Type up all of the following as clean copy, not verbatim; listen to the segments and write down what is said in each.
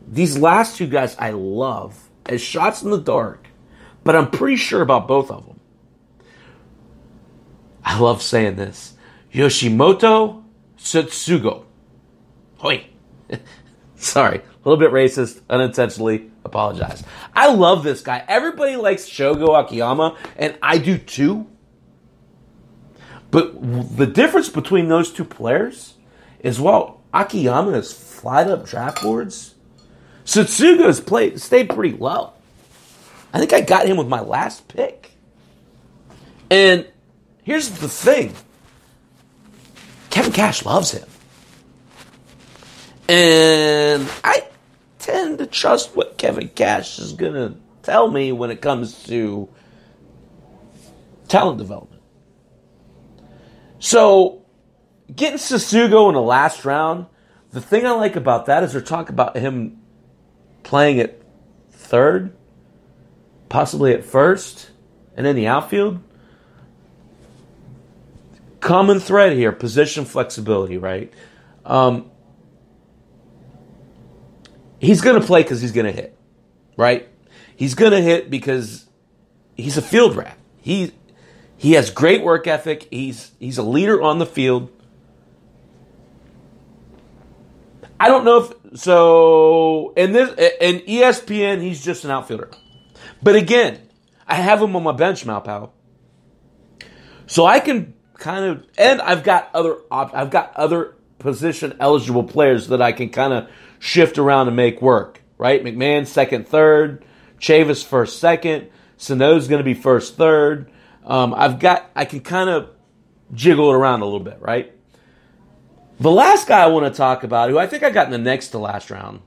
These last two guys I love as shots in the dark, but I'm pretty sure about both of them. I love saying this. Yoshimoto Tsutsugo. Hoi. Sorry, a little bit racist, unintentionally. Apologize. I love this guy. Everybody likes Shogo Akiyama, and I do too. But the difference between those two players is while Akiyama has flied up draft boards, Tsutsugo has stayed pretty low. I think I got him with my last pick. And here's the thing. Kevin Cash loves him. And I tend to trust what Kevin Cash is going to tell me when it comes to talent development. So, getting Tsutsugo in the last round, the thing I like about that is they're talking about him playing at third, possibly at first, and in the outfield. Common thread here, position flexibility, right? He's going to play because he's going to hit, right? He's going to hit because he's a field rat. He has great work ethic. He's a leader on the field. I don't know if so. In ESPN, he's just an outfielder. But again, I have him on my bench, Malpal. So I can kind of, and I've got other position eligible players that I can kind of shift around and make work. Right, McMahon second, third, Chavis first, second. Sano's going to be first, third. I can kind of jiggle it around a little bit, right? The last guy I want to talk about, who I think I got in the next to last round.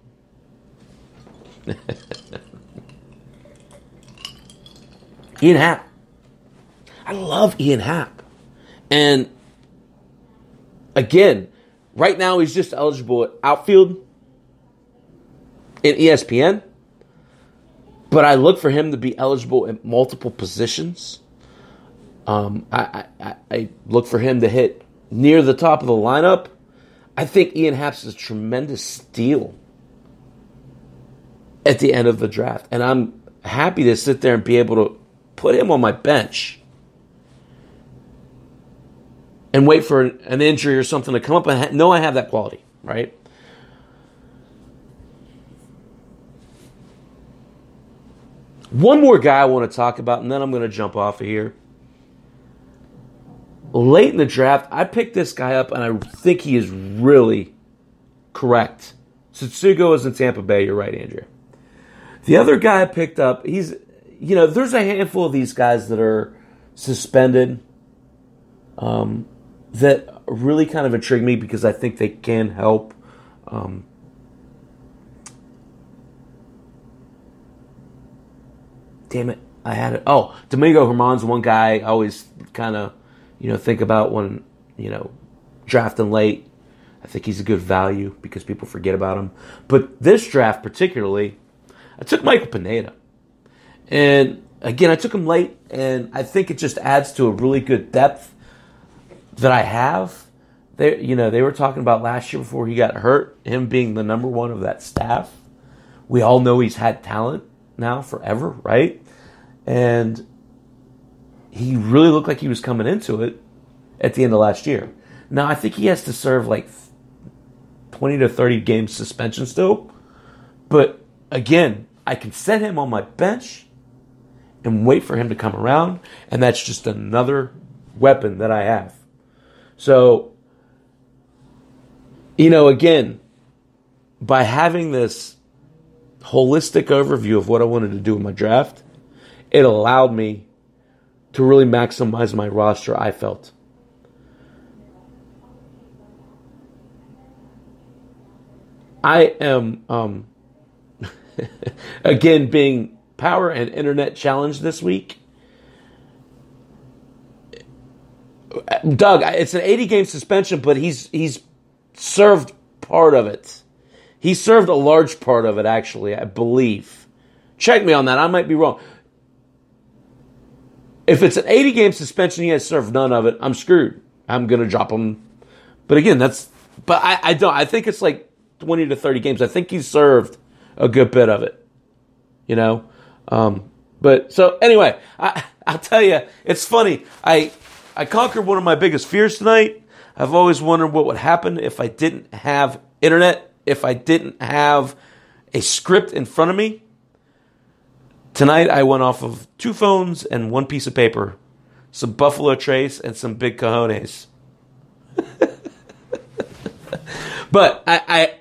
Ian Happ. I love Ian Happ. And again, right now he's just eligible at outfield in ESPN. But I look for him to be eligible at multiple positions. I look for him to hit near the top of the lineup. I think Ian Happ's a tremendous steal at the end of the draft. And I'm happy to sit there and be able to put him on my bench and wait for an injury or something to come up and know I have that quality, right? One more guy I want to talk about, and then I'm going to jump off of here. Late in the draft, I picked this guy up, and I think he is really correct. Tsutsugo is in Tampa Bay. You're right, Andrea. The other guy I picked up, there's a handful of these guys that are suspended that really kind of intrigue me because I think they can help. Damn it, I had it. Oh, Domingo Germán's one guy I always kind of, think about when, drafting late. I think he's a good value because people forget about him. But this draft particularly, I took Michael Pineda. And again, I took him late, and I think it just adds to a really good depth that I have. They were talking about last year before he got hurt, him being the number one of that staff. We all know he's had talent now forever, right? And he really looked like he was coming into it at the end of last year. Now, I think he has to serve like 20 to 30 game suspension still. But again, I can set him on my bench and wait for him to come around. And that's just another weapon that I have. So, again, by having this holistic overview of what I wanted to do in my draft, it allowed me to really maximize my roster, I felt. I am, again, being power and internet challenged this week. Doug, it's an 80-game suspension, but he's served part of it. He served a large part of it, actually, I believe. Check me on that. I might be wrong. If it's an 80-game suspension, he has served none of it, I'm screwed. I'm going to drop him. But again, I think it's like 20 to 30 games. I think he's served a good bit of it, you know? But so anyway, I'll tell you, it's funny. I conquered one of my biggest fears tonight. I've always wondered what would happen if I didn't have internet, if I didn't have a script in front of me. Tonight I went off of 2 phones and 1 piece of paper, some Buffalo Trace and some big cojones. But I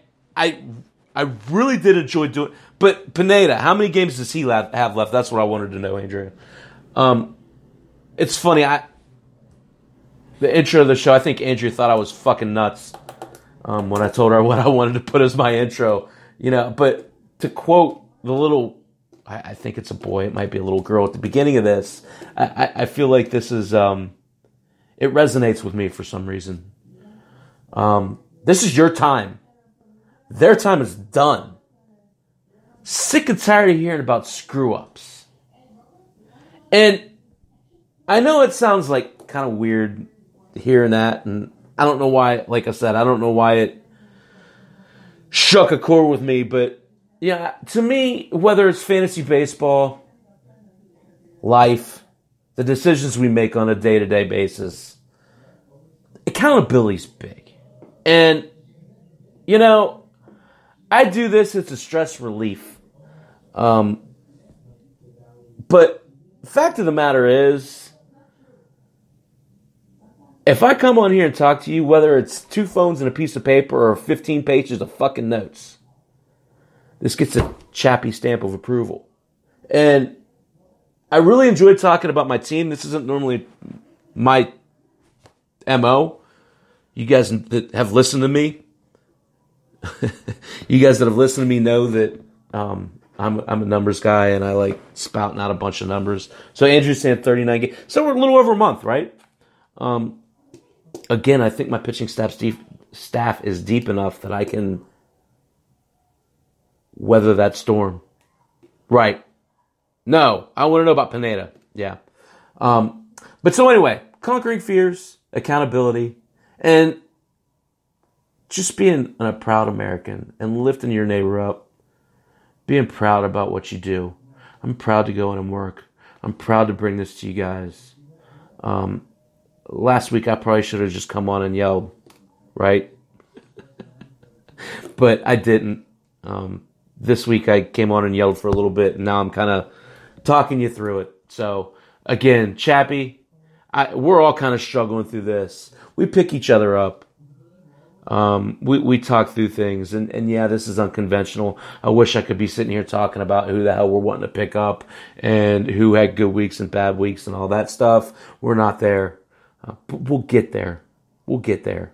really did enjoy doing. But Pineda, how many games does he have left? That's what I wanted to know, Andrea. It's funny. The intro of the show, I think Andrea thought I was fucking nuts when I told her what I wanted to put as my intro. You know, but to quote the little, I think it's a boy, it might be a little girl at the beginning of this. I feel like this is, it resonates with me for some reason. This is your time. Their time is done. Sick and tired of hearing about screw-ups. And I know it sounds like kind of weird hearing that, and I don't know why, like I said, I don't know why it shook a chord with me, but yeah, to me, whether it's fantasy baseball, life, the decisions we make on a day-to-day basis, accountability's big. And, you know, I do this, it's a stress relief. But the fact of the matter is, if I come on here and talk to you, whether it's 2 phones and a piece of paper or 15 pages of fucking notes, this gets a Chappy stamp of approval. And I really enjoyed talking about my team. This isn't normally my MO. You guys that have listened to me, you guys that have listened to me know that I'm a numbers guy and I like spouting out a bunch of numbers. So Andrew's saying 39 games. So we're a little over a month, right? Again, I think my pitching staff is deep enough that I can weather that storm. Right. No, I want to know about Pineda. Yeah. But so anyway, conquering fears, accountability, and just being a proud American and lifting your neighbor up, being proud about what you do. I'm proud to go in and work. I'm proud to bring this to you guys. Last week I probably should have just come on and yelled, right? But I didn't. This week I came on and yelled for a little bit, and now I'm kind of talking you through it. So, again, Chappy, we're all kind of struggling through this. We pick each other up. We talk through things, and yeah, this is unconventional. I wish I could be sitting here talking about who the hell we're wanting to pick up and who had good weeks and bad weeks and all that stuff. We're not there. But we'll get there. We'll get there.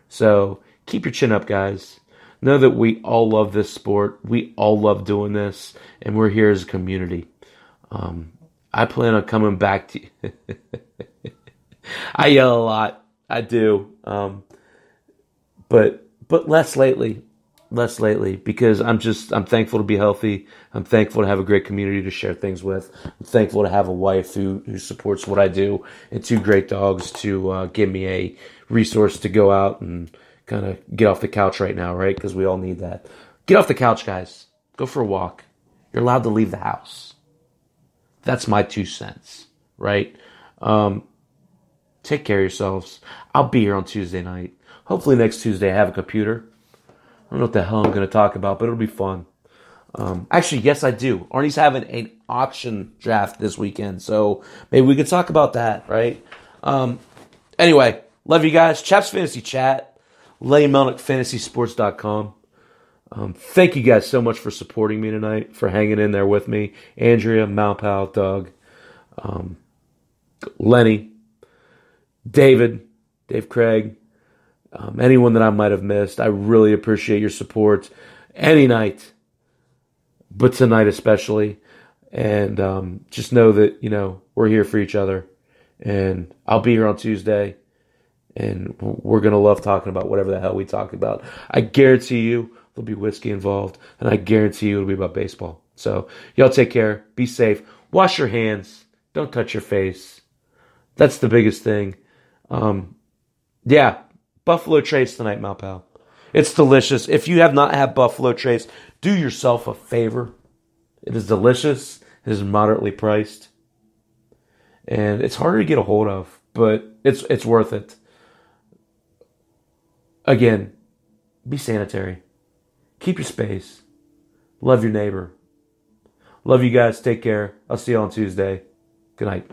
So keep your chin up, guys. Know that we all love this sport. We all love doing this, and we're here as a community. I plan on coming back to you. I yell a lot. I do. But less lately, because I'm thankful to be healthy. I'm thankful to have a great community to share things with. I'm thankful to have a wife who supports what I do, and 2 great dogs to give me a resource to go out and kind of get off the couch right now, right? Because we all need that. Get off the couch, guys. Go for a walk. You're allowed to leave the house. That's my 2 cents, right? Take care of yourselves. I'll be here on Tuesday night. Hopefully next Tuesday I have a computer. I don't know what the hell I'm going to talk about, but it'll be fun. Actually, yes, I do. Arnie's having an auction draft this weekend, so maybe we could talk about that, right? Anyway, love you guys. Chaps Fantasy Chat, LayMelnickFantasySports.com. Thank you guys so much for supporting me tonight, for hanging in there with me. Andrea, Malpal, Doug, Lenny, Dave Craig, anyone that I might have missed. I really appreciate your support any night, but tonight especially. And just know that, we're here for each other. And I'll be here on Tuesday, and we're going to love talking about whatever the hell we talk about. I guarantee you there'll be whiskey involved, and I guarantee you it'll be about baseball. So y'all take care. Be safe. Wash your hands. Don't touch your face. That's the biggest thing. Yeah, Buffalo Trace tonight, Malpal. It's delicious. If you have not had Buffalo Trace, do yourself a favor. It is delicious. It is moderately priced. And it's harder to get a hold of, but it's worth it. Again, be sanitary. Keep your space. Love your neighbor. Love you guys. Take care. I'll see you on Tuesday. Good night.